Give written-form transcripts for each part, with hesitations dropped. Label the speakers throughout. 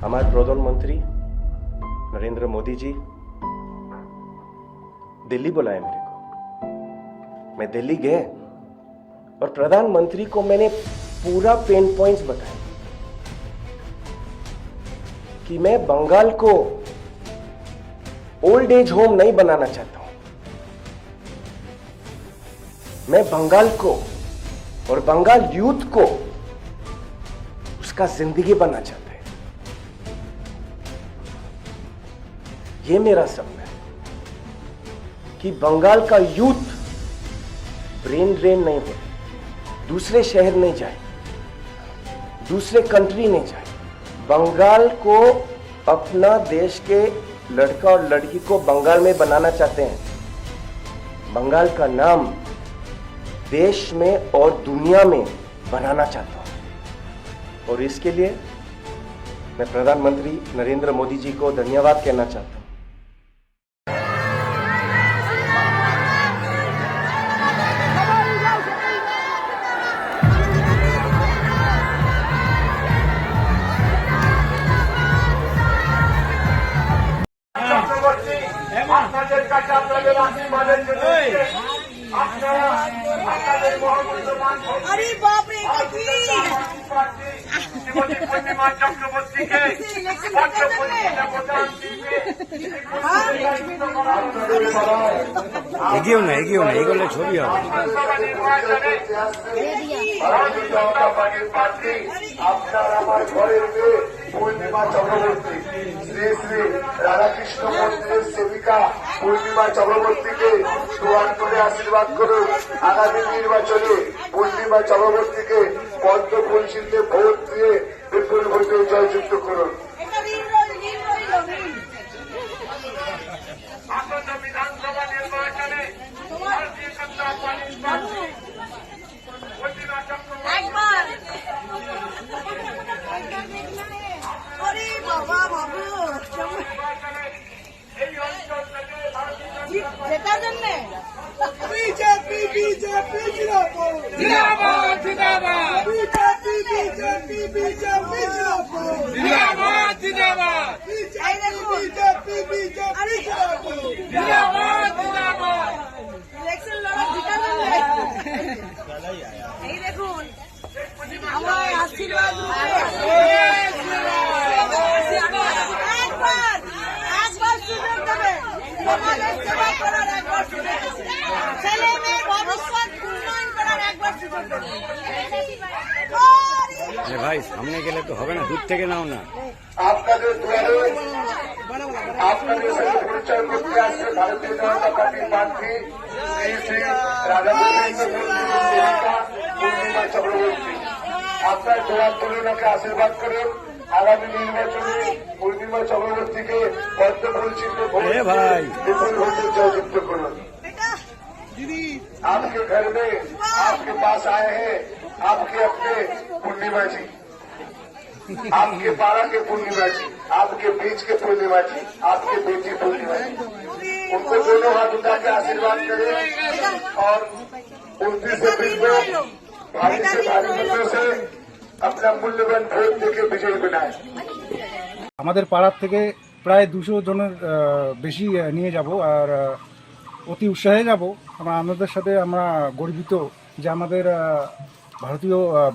Speaker 1: हमारे प्रधानमंत्री नरेंद्र मोदी जी दिल्ली बुलाए मेरे को। मैं दिल्ली गए और प्रधानमंत्री को मैंने पूरा पेन पॉइंट्स बताए कि मैं बंगाल को ओल्ड एज होम नहीं बनाना चाहता हूं। मैं बंगाल को और बंगाल यूथ को उसका जिंदगी बनना चाहता है। ये मेरा सपना है कि बंगाल का यूथ ब्रेन ड्रेन नहीं हो, दूसरे शहर नहीं जाए, दूसरे कंट्री नहीं जाए। बंगाल को अपना देश के लड़का और लड़की को बंगाल में बनाना चाहते हैं। बंगाल का नाम देश में और दुनिया में बनाना चाहता हूं और इसके लिए मैं प्रधानमंत्री नरेंद्र मोदी जी को धन्यवाद कहना चाहता हूं। আপনাদের কাছে আপনাদের আশীর্বাদের জন্য আপনারা আপনাদের মহামূল্যবান আরে বাপ রে কি শ্রীমতী পূর্ণিমা চক্রবর্তীকে পদ্মভূষণ প্রদান দিবে।
Speaker 2: এগিয়েও না এগুলো ছবি হবে।
Speaker 3: ভারতীয় জনতা পার্টির প্রার্থী আপনার আমার ঘরের মেয়ে পূর্ণিমা চক্রবর্তী, শ্রী শ্রী রাধাকৃষ্ণ মন্দিরের সেবিকা পূর্ণিমা চক্রবর্তীকে দোয়ার করে আশীর্বাদ করুন। আগামী নির্বাচনে পূর্ণিমা চক্রবর্তীকে পদ্মফুল শিল্পে ভোট দিয়ে বিপুল ভোটে জয়যুক্ত করুন।
Speaker 4: আসন্ন বিধানসভা নির্বাচনে ভারতীয় জনতা পার্টির প্রার্থী পূর্ণিমা এই অঞ্চল থেকে
Speaker 5: জেতার জন্য
Speaker 3: বিজেপি বিজেপি জিন্দাবাদ
Speaker 4: জিন্দাবাদ জিন্দাবাদ
Speaker 3: বিজেপি বিজেপি বিজেপি জিন্দাবাদ
Speaker 4: জিন্দাবাদ জিন্দাবাদ
Speaker 3: বিজেপি বিজেপি
Speaker 4: জিন্দাবাদ জিন্দাবাদ
Speaker 5: ইলেকশন লড়া জেতার জন্য এই দেখুন আমার আশীর্বাদ একবার সুযোগ দেবে সমাজের সেবা করার একবার সুযোগ দেবে ছেলে মেয়ে ভবিষ্যৎ উন্নয়ন করার একবার সুযোগ দেবে।
Speaker 2: ভাই সামনে গেলে তো হবে না, দূর থেকে নাও না।
Speaker 3: আপনাদের দুয়ারে আপনাদের সাথে পরিচয় করতে আসছে ভারতীয় জনতা পার্টির প্রার্থী শ্রী শ্রী রাধাকৃষ্ণ মন্দিরের সেবিকা পূর্ণিমা চক্রবর্তী। আপনার দোয়ার তুলে ওনাকে আশীর্বাদ করুন। আগামী নির্বাচনে পূর্ণিমা চক্রবর্তীকে পদ্মফুল শিল্পে ভোট দিয়ে বিপুল ভোটে জয়যুক্ত করুন। आपके घर में आपके पास आए हैं आपके अपने पूर्णिमा जी, आपके पारा के पूर्णिमा जी, आपके बीच के पूर्णिमा जी, आपके बेटी पूर्णिमा जी। उनको दोनों हाथ उठा के आशीर्वाद करें और 29 अप्रैल को भारी से भारी मतों से अपना मूल्यवान ভোট देके विजयी बनाए।
Speaker 6: আমাদের পাড়ার থেকে প্রায় 200 জনের বেশি নিয়ে যাব আর অতি উৎসাহে যাব। আমাদের সাথে আমরা গর্বিত যে আমাদের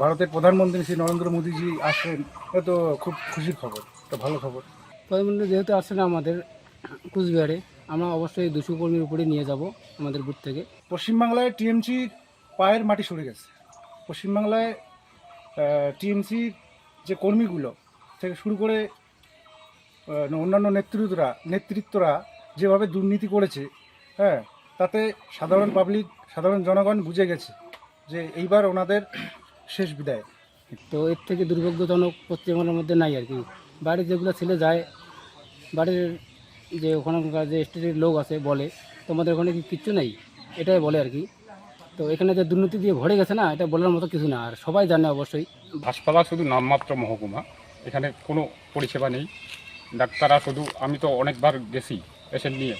Speaker 6: ভারতের প্রধানমন্ত্রী শ্রী নরেন্দ্র মোদীজি আসছেন। এ তো খুব খুশির খবর, তো ভালো খবর।
Speaker 7: প্রধানমন্ত্রী যেহেতু আসছেন আমাদের কুচবিহারে, আমরা অবশ্যই 200 কর্মীর উপরে নিয়ে যাব আমাদের বুথ থেকে।
Speaker 6: পশ্চিমবাংলায় টিএমসির পায়ের মাটি সরে গেছে। পশ্চিমবাংলায় টিএমসির যে কর্মীগুলো থেকে শুরু করে অন্যান্য নেতৃত্বরা যেভাবে দুর্নীতি করেছে, হ্যাঁ, তাতে সাধারণ জনগণ বুঝে গেছে যে এইবার ওনাদের শেষ বিদায়।
Speaker 7: তো এর থেকে দুর্ভাগ্যজনক পশ্চিমবাংলার মধ্যে নাই আর কি। বাড়ির যেগুলো ছেলে যায়, বাড়ির যে ওখানকার যে স্টেটের লোক আছে বলে তোমাদের ওখানে কি কিচ্ছু নেই, এটাই বলে আর কি। তো এখানে যে দুর্নীতি দিয়ে ভরে গেছে না, এটা বলার মতো কিছু না, আর সবাই জানে অবশ্যই।
Speaker 8: হাসপাতাল শুধু নামমাত্র মহকুমা, এখানে কোনো পরিষেবা নেই। ডাক্তাররা শুধু, আমি তো অনেকবার গেছি পেশেন্ট নিয়ে,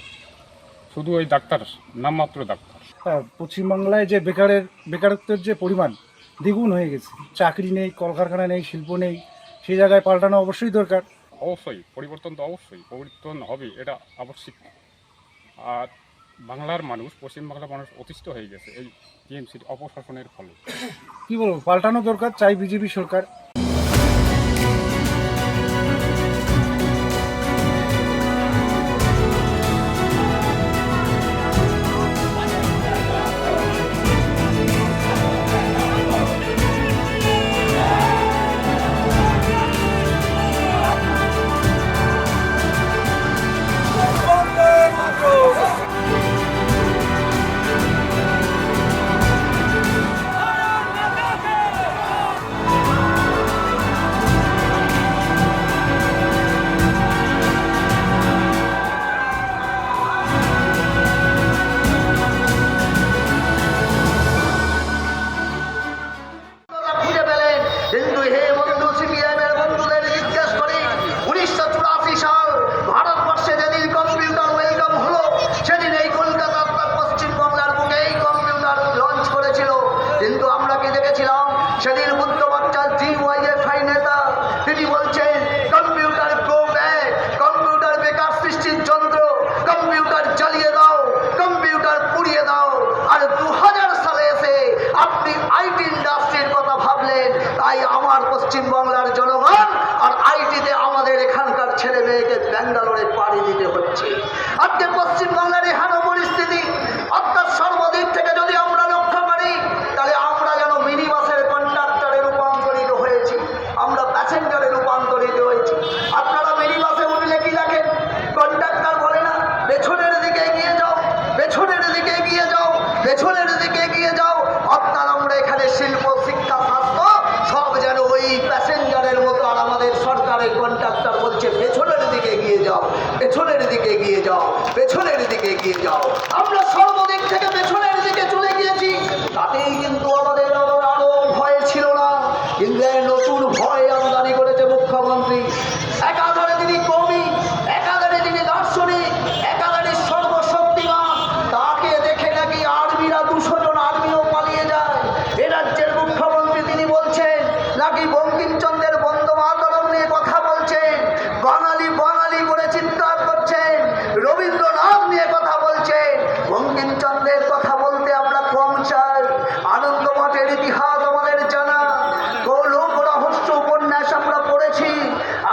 Speaker 8: শুধু ওই ডাক্তার নামমাত্র ডাক্তার।
Speaker 6: পশ্চিমবাংলায় যে বেকারত্বের যে পরিমাণ দ্বিগুণ হয়ে গেছে। চাকরি নেই, কলকারখানা নেই, শিল্প নেই, সেই জায়গায় পাল্টানো অবশ্যই দরকার।
Speaker 8: অবশ্যই পরিবর্তন তো অবশ্যই পরিবর্তন হবে, এটা আবশ্যিক। আর বাংলার মানুষ, পশ্চিমবাংলার মানুষ অতিষ্ঠ হয়ে গেছে এই টিএমসির অপশাসনের ফলে।
Speaker 6: কি বলবো, পাল্টানো দরকার, চাই বিজেপি সরকার।
Speaker 9: খুঁজে পেলেন। কিন্তু হে বন্ধু, সিপিআইএমের বন্ধুদের জিজ্ঞেস করি, 1984 সাল ভারতবর্ষে যেদিন কম্পিউটার ওয়েলকাম হলো, সেদিন এই কলকাতার পশ্চিমবাংলার বুকে এই কম্পিউটার লঞ্চ করেছিল। কিন্তু আমরা কি দেখেছিলাম সেদিন? বুদ্ধ বাচ্চার DYFI নেতা তিনি বলছেন কম্পিউটার গো ব্যাক, কম্পিউটার বেকার সৃষ্টির যন্ত্র, কম্পিউটার জ্বালিয়ে দাও, কম্পিউটার পুড়িয়ে দাও। আর 2000 সালে এসে আপনি আইটি ইন্ডাস্ট্রির কথা ভাবলেন। তাই আমার পশ্চিমবাংলার জনগণ আর আইটিতে আমাদের এখানকার ছেলে মেয়েকে ব্যাঙ্গালোরে পাড়ি দিতে হচ্ছে। আজকে পশ্চিমবাংলার এহেন পরিস্থিতি, অর্থাৎ সর্বদিক থেকে যদি আমরা লক্ষ্য করি, তাহলে আমরা যেন মিনি বাসের কন্ডাক্টরে রূপান্তরিত হয়েছি, আমরা প্যাসেঞ্জারে রূপান্তরিত হয়েছি। আপনারা মিনি বাসে উঠলে কি দেখেন? কন্ডাক্টর বলে না পেছনের দিকে এগিয়ে যাও, পেছনের দিকে এগিয়ে যাও, পেছনের দিকে এগিয়ে যাও। অর্থাৎ আমরা এখানে শিল্প, শিক্ষা, স্বাস্থ্য সব যেন ওই প্যাসেঞ্জারের মতো। আর আমাদের সরকারের কন্ডাক্টর বলছে পেছনের দিকে এগিয়ে যাও, পেছনের দিকে এগিয়ে যাও, পেছনের দিকে এগিয়ে যাও। আমরা সর্বদিক থেকে পেছনের দিকে চলে গিয়েছি। তাতেই কিন্তু আমাদের আরো ভয় ছিল না, কিন্তু নতুন ভয় আমদানি করেছে মুখ্যমন্ত্রী। একাধারে তিনি কবি, একাধারে তিনি দার্শনিক, একাধারে সর্বশক্তিমান। তাকে দেখে নাকি আর্মিরা 200 জন আর্মিও পালিয়ে যায়। এ রাজ্যের মুখ্যমন্ত্রী তিনি বলছেন নাকি বঙ্কিমচন্দ্রের বন্দে মাতরম নিয়ে কথা বলছেন, বাঙালি বাঙালি করে চিৎকার করছেন, রবীন্দ্রনাথ নিয়ে কথা বলছেন। বঙ্কিমচন্দ্রের কথা বলতে আমরা কম চাই। আনন্দমঠের ইতিহাস আমাদের জানা, লোক রহস্য উপন্যাস আমরা পড়েছি।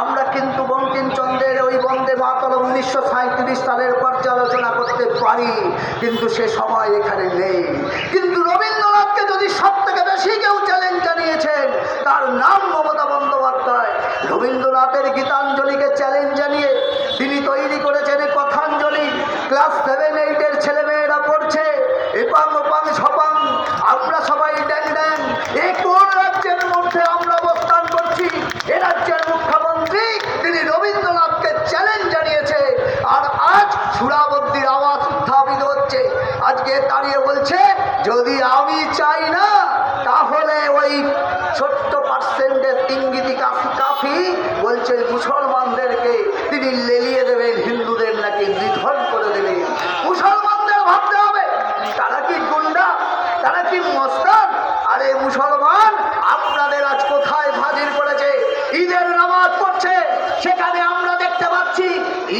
Speaker 9: আমরা কিন্তু বঙ্কিমচন্দ্রের ওই বন্দে মাতরম 1937 সালের পর্যালোচনা করতে পারি, কিন্তু সে সময় এখানে নেই। কিন্তু রবীন্দ্রনাথকে যদি সব থেকে বেশি কেউ চ্যালেঞ্জ জানিয়েছেন, তার নাম মমতা বন্দ্যোপাধ্যায়। রবীন্দ্রনাথের গীতাঞ্জলিকে চ্যালেঞ্জ জানিয়ে তিনি তৈরি করেছেন কথাঞ্জলি। ক্লাস 7-8 ছেলেমেয়েরা পড়ছে, এপাং ওপাং ঝপাং, আমরা সবাই ড্যাং ড্যাং। এ কোন রাজ্যের মধ্যে আমরা অবস্থান করছি? এ রাজ্যের মুখ্যমন্ত্রী তিনি রবীন্দ্রনাথকে চ্যালেঞ্জ জানিয়েছে। আর আজ সুরাবদ্দির আওয়াজ উত্থাপিত হচ্ছে। আজকে দাঁড়িয়ে বলছে যদি আমি চাই না, তাহলে ওই ছোট্ট পার্সেন্টের ইঙ্গিতি কাফি বলছে মুসলমানদেরকে তিনি লেলিয়ে দেবেন, হিন্দুদের নাকি নিধন করে দেবেন। মুসলমানদের ভাবতে হবে তারা কি গুন্ডা, তারা কি মস্তান? আরে মুসলমান আপনাদের আজ কোথায় হাজির করেছে? ঈদের নামাজ পড়ছে, সেখানে আমরা দেখতে পাচ্ছি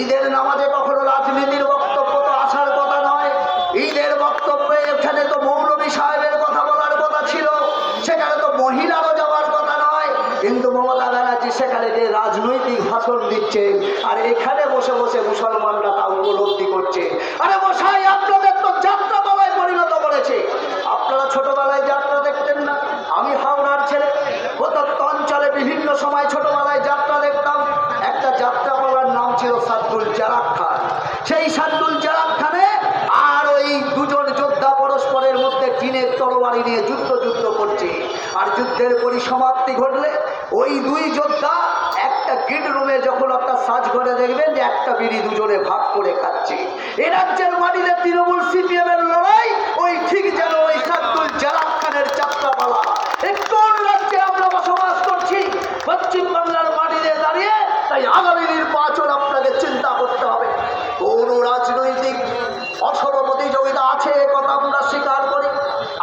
Speaker 9: ঈদের নামাজে কখনো রাজনীতির বক্তব্য তো আসার কথা নয়। ঈদের বক্তব্যে এখানে তো মৌলভী সাহেবের কথা বলার কথা ছিল, সেখানে তো মহিলারও যাওয়ার কথা নয়। কিন্তু মমতা ব্যানার্জি সেখানে যে রাজনৈতিক ভাষণ দিচ্ছে, আর এখানে বসে বসে মুসলমানরা তা উপলব্ধি করছে। আরে মশাই, আপনাদের তো যাত্রাপালায় পরিণত করেছে। আপনারা ছোটবেলায় যাত্রা দেখতেন না? আমি হাওড়ার ছেলে, প্রত্যন্ত অঞ্চলে বিভিন্ন সময় ছোটবেলায় যাত্রা দেখতাম। একটা যাত্রাপালার নাম ছিল সাদ্দুল জারাক খান। সেই সাদ্দুল জারাক খানে আর ওই দুজন যোদ্ধা পরস্পরের মধ্যে টিনের তরবারি নিয়ে যুদ্ধ করছে। আর যুদ্ধের পরিসমাপ্তি ঘটলে ওই দুই যোদ্ধা একটা গিড রুমে যখন একটা সাজঘরে দেখবেন যে একটা বিড়ি দুজনে ভাগ করে খাচ্ছে। এ রাজ্যের মাটিতে তৃণমূল সিপিএমের লড়াই ওই ঠিক যেন ওই সাদ্দুল জারাক খানের যাত্রাপালা। কোন রাজ্যে আমরা বসবাস করছি? পশ্চিমবাংলার মাটিতে দাঁড়িয়ে। তাই আগামী নির্বাচন আপনাকে চিন্তা করতে হবে। কোন রাজনৈতিক অসম প্রতিযোগিতা আছে কথা আমরা স্বীকার করি।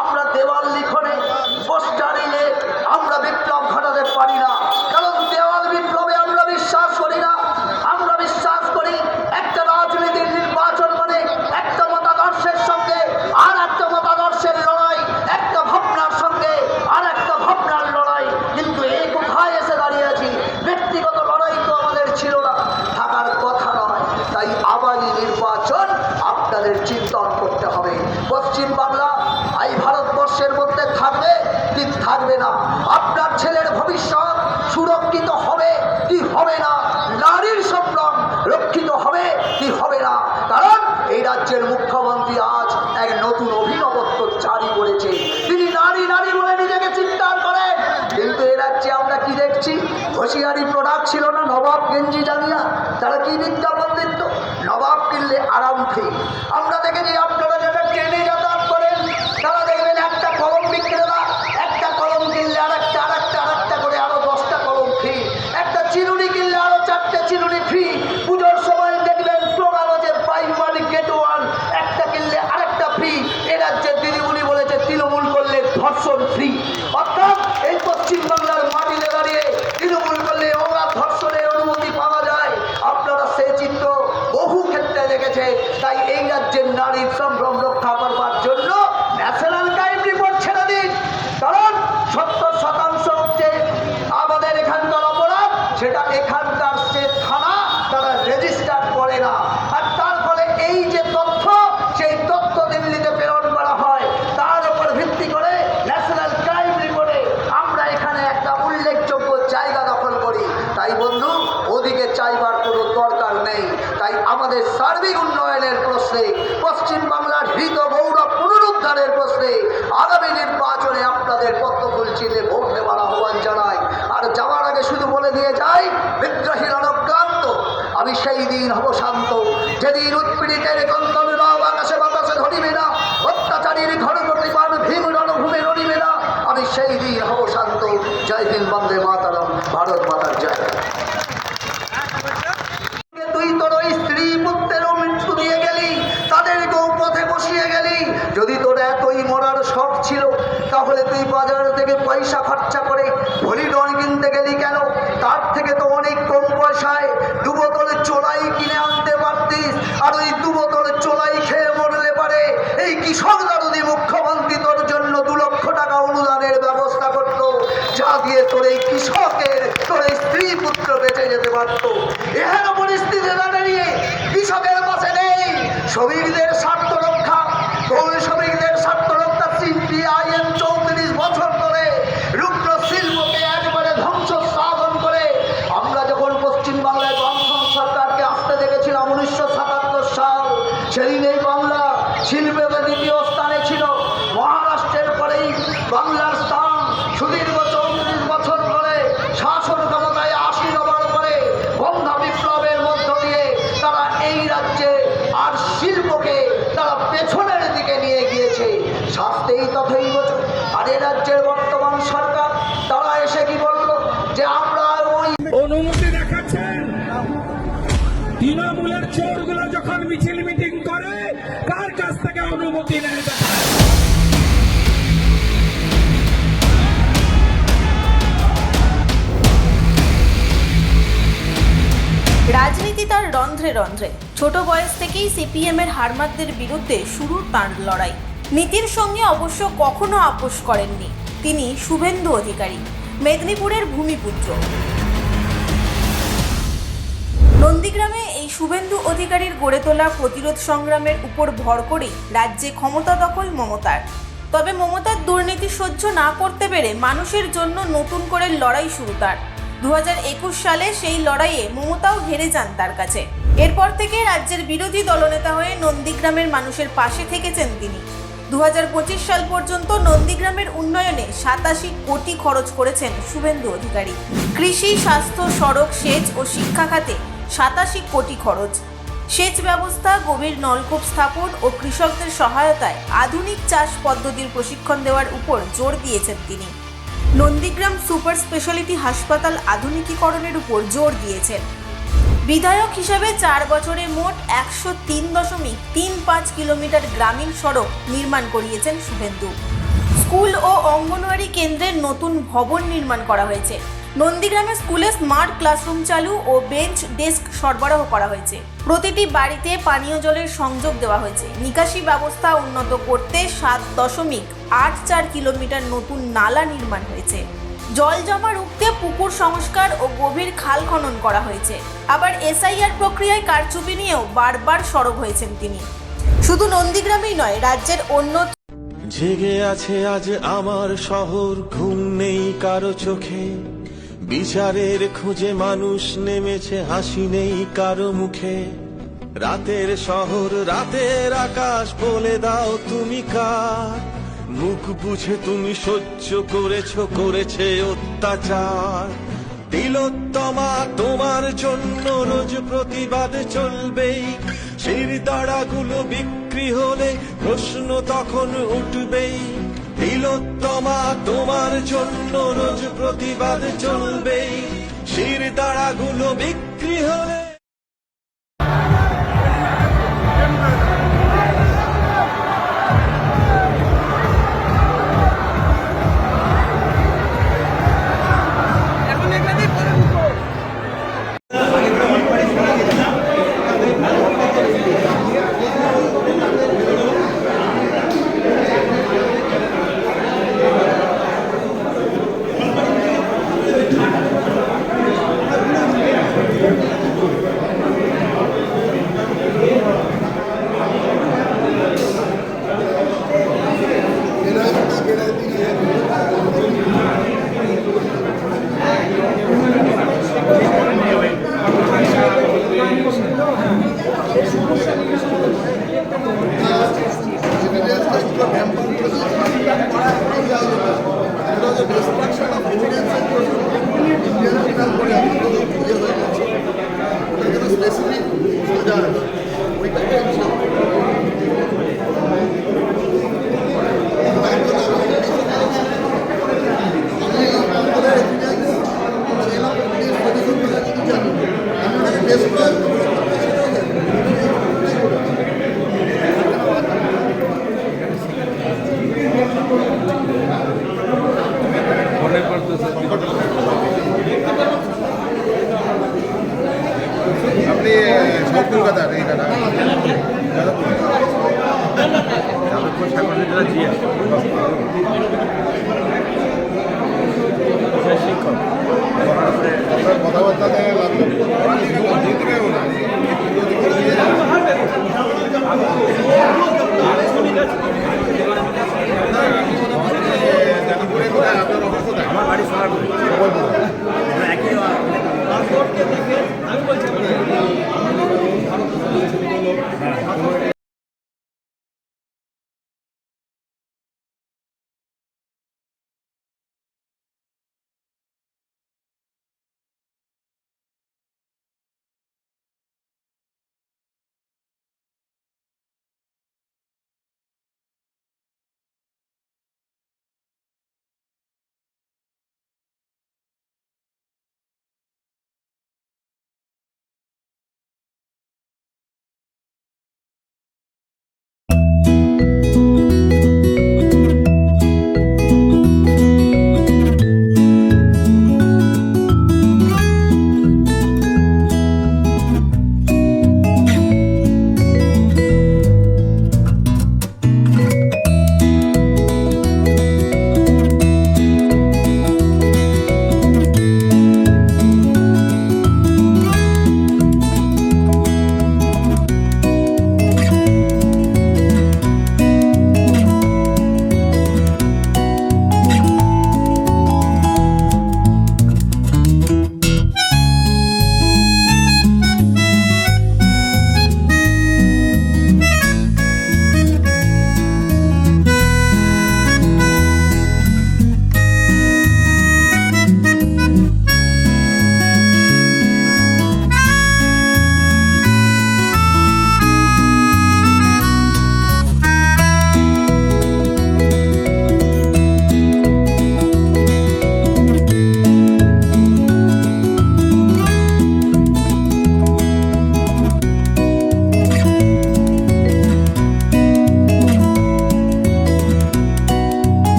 Speaker 9: আমরা দেওয়াল লিখনে, পোস্টারিংয়ে আমরা বিপ্লব ঘটাতে পারি না, কারণ দেওয়াল বিপ্লবে আমরা বিশ্বাস করি না। আপনার ছেলের ভবিষ্যৎ সুরক্ষিত হবে কি হবে না, নারীর সম্ভ্রম রক্ষিত হবে কি হবে না। কারণ এই রাজ্যের মুখ্যমন্ত্রী আজ এক নতুন অভিনবত্ব জারি করেছে। তিনি নারী নারী বলে নিজেকে চিৎকার করেন, কিন্তু এই রাজ্যে আমরা কি দেখছি? হোশিয়ারি প্রোডাক্ট ছিল না নবাব গেঞ্জি জানিয়া, তারা কি বিজ্ঞাপন দিত? নবাব কিনলে আরাম ফ্রি। আমরা দেখেছি আপনারা যারা ট্রেনে যাতায়াত করেন তারা দেখবেন একটা কলম বিক্রেতা, একটা কলম কিনলে আরেকটা করে আরো 10টা কলম ফ্রি, একটা চিরুনি কিনলে আরো 4টে চিরুনি ফ্রি। পুজোর সময় দেখবেন স্লোগান হচ্ছে বাই ওয়ান গেট ওয়ান, একটা কিনলে আরেকটা ফ্রি। এ রাজ্যের দিদিমণি বলেছে তৃণমূল করলে ধর্ষণ ফ্রি। অর্থাৎ এই পশ্চিমবাংলার মাটিতে দাঁড়িয়ে তৃণমূল করলে ওরা ধর্ষণের অনুমতি পাওয়া যায়। আপনারা সেই চিত্র বহু ক্ষেত্রে দেখেছে। তাই এই রাজ্যের নারীর সম্ভ্রম রক্ষা করবার জন্য ন্যাশনাল ক্রাইম রিপোর্ট ছেড়ে দিন। কারণ 70% হচ্ছে আমাদের এখানকার অপরাধ, সেটা এখানকার সে থানা তারা রেজিস্টার করে না। আর তার ফলে এই যে তথ্য, সেই তথ্য দিল্লিতে প্রেরণ করা হয়। তার উপর ভিত্তি করে ন্যাশনাল ক্রাইম রিপোর্টে আমরা এখানে একটা উল্লেখযোগ্য জায়গা দখল করি। তাই বন্ধু, ওদিকে চাইবার কোনো দরকার নেই। তাই আমাদের সার্বিক উন্নয়নের প্রশ্নে, পশ্চিমবাংলার হৃত গৌরব পুনরুদ্ধারের প্রশ্নে আগামী নির্বাচনে আপনাদের পদ্মফুল চিহ্নে ভোট দেওয়ার আহ্বান জানাই। আর যাওয়ার আগে শুধু বলে দিয়ে যাই, বিদ্রোহীর অনুক্রান্ত আমি সেই দিন হব শান্ত, যেদিন উৎপীড়িতের কন্দন আকাশে বাতাসে ধরিবে না, অত্যাচারীর ঘর প্রতিপান ভীম রণভূমে রণিবে না। আমি সেই দিন হব শান্ত। জয় হিন্দ, বন্দে মাতরম, ভারত মাতার জয়। তুই তোর ওই স্ত্রী পুত্রেরও মৃত্যু দিয়ে গেলি, তাদেরকেও পথে বসিয়ে গেলি। যদি তোর এতই মরার শখ ছিল, তাহলে তুই বাজার থেকে পয়সা খরচা করে হরিডন কিনতে গেলি কেন? তার থেকে তো অনেক কম পয়সায় 2 বোতল চোলাই কিনে আনতে পারতিস। আর ওই 2 বোতল চোলাই খেয়ে মরলে পারে এই কৃষক দারুদি মুখ্যমন্ত্রী তোর জন্য 2 লক্ষ টাকা অনুদানের ব্যবস্থা করত, যা দিয়ে তোর এই কৃষকের, তোর এই স্ত্রী পুত্র বেঁচে যেতে পারত। এহেন পরিস্থিতি দাঁড়িয়ে কৃষকের পাশে নেই শ্রমিকদের স্বার্থ রক্ষা, কৌল শ্রমিকদের স্বার্থ রক্ষা। সিপিআইএম 34 বছর ধরে রুগ্ন শিল্পকে একবারে ধ্বংস সাধন করে। আমরা যখন পশ্চিমবাংলায় বামফ্রন্ট সরকারকে আসতে দেখেছিলাম 1977 সাল, সেদিন এই বাংলা শিল্পে দ্বিতীয় স্থানে ছিল। মহারাষ্ট্রের পরেই বাংলার স্থান। সুদীর্ঘ 34 বছর ধরে শাসন ক্ষমতায় আসীন হবার পরে গন্ধা বিপ্লবের মধ্য দিয়ে তারা এই রাজ্যে আর শিল্পকে তারা পেছনের দিকে নিয়ে গিয়েছে। শাস্তেই তথেই বছর। আর এ রাজ্যের বর্তমান সরকার তারা এসে কি বলল যে আমরা ওই
Speaker 4: অনুমতি দেখাচ্ছেন। তৃণমূলের চোরগুলো যখন মিছিল মিটিং করে, কার কাছ থেকে অনুমতি নেয়?
Speaker 10: রাজনীতি তার রন্ধ্রে রন্ধ্রে। ছোট বয়স থেকেই সিপিএমের হারমাতদের বিরুদ্ধে শুরু তাঁর লড়াই। নীতির সঙ্গে অবশ্য কখনো আপোষ করেননি তিনি শুভেন্দু অধিকারী, মেদিনীপুরের ভূমিপুত্র। নন্দীগ্রামে এই শুভেন্দু অধিকারীর গড়ে তোলা প্রতিরোধ সংগ্রামের উপর ভর করেই রাজ্যে ক্ষমতা দখল মমতার। তবে মমতার দুর্নীতি সহ্য না করতে পেরে মানুষের জন্য নতুন করে লড়াই শুরু তার। 2021 সালে সেই লড়াইয়ে মমতাও হেরে যান তার কাছে। এরপর থেকে রাজ্যের বিরোধী দলনেতা হয়ে নন্দীগ্রামের মানুষের পাশে থেকেছেন তিনি। 2025 সাল পর্যন্ত নন্দীগ্রামের উন্নয়নে 87 কোটি খরচ করেছেন শুভেন্দু অধিকারী। কৃষি, স্বাস্থ্য, সড়ক, সেচ ও শিক্ষা খাতে 87 কোটি খরচ। সেচ ব্যবস্থা, গভীর নলকূপ স্থাপন ও কৃষকদের সহায়তায় আধুনিক চাষ পদ্ধতির প্রশিক্ষণ দেওয়ার উপর জোর দিয়েছেন তিনি। নন্দীগ্রাম সুপার স্পেশালিটি হাসপাতাল আধুনিকীকরণের উপর জোর দিয়েছেন। বিধায়ক হিসাবে 4 বছরে মোট 103.35 কিলোমিটার গ্রামীণ সড়ক নির্মাণ করিয়েছেন শুভেন্দু। স্কুল ও অঙ্গনওয়াড়ি কেন্দ্রের নতুন ভবন নির্মাণ করা হয়েছে। নন্দীগ্রামে স্কুলে স্মার্ট ক্লাসরুম চালু ও বেঞ্চ ডেস্ক সরবরাহ করা হয়েছে। প্রতিটি বাড়িতে পানীয় জলের সংযোগ দেওয়া হয়েছে। নিকাশি ব্যবস্থা উন্নত করতে 7.84 কিলোমিটার নতুন নালা নির্মাণ হয়েছে। জল জমা রুখতে পুকুর সংস্কার ও গভীর খাল খনন করা হয়েছে। আবার এসআইআর প্রক্রিয়ায় কারচুপি নিয়েও বারবার সরব হয়েছেন তিনি। শুধু নন্দীগ্রামেই নয়, রাজ্যের অন্য
Speaker 11: জেগে আছে আজ আমার শহর, ঘুম নেই কারো চোখে, বিচারের খোঁজে মানুষ নেমেছে, হাসি নেই কারো মুখে। রাতের শহর, রাতের আকাশ, বলে দাও তুমি কার? মুখ বুঝে তুমি সহ্য করেছে অত্যাচার। তিলোত্তমা, তোমার জন্য রোজ প্রতিবাদ চলবেই, শিরদাঁড়াগুলো বিক্রি হলে প্রশ্ন তখন উঠবেই। তিলোত্তমা, তোমার জন্য রোজ প্রতিবাদ চলবেই, শিরদাঁড়াগুলো বিক্রি হলে।
Speaker 3: আপনি সব কলকাতার এই দাদা যাদবপুর সাগর জেলা জিয়া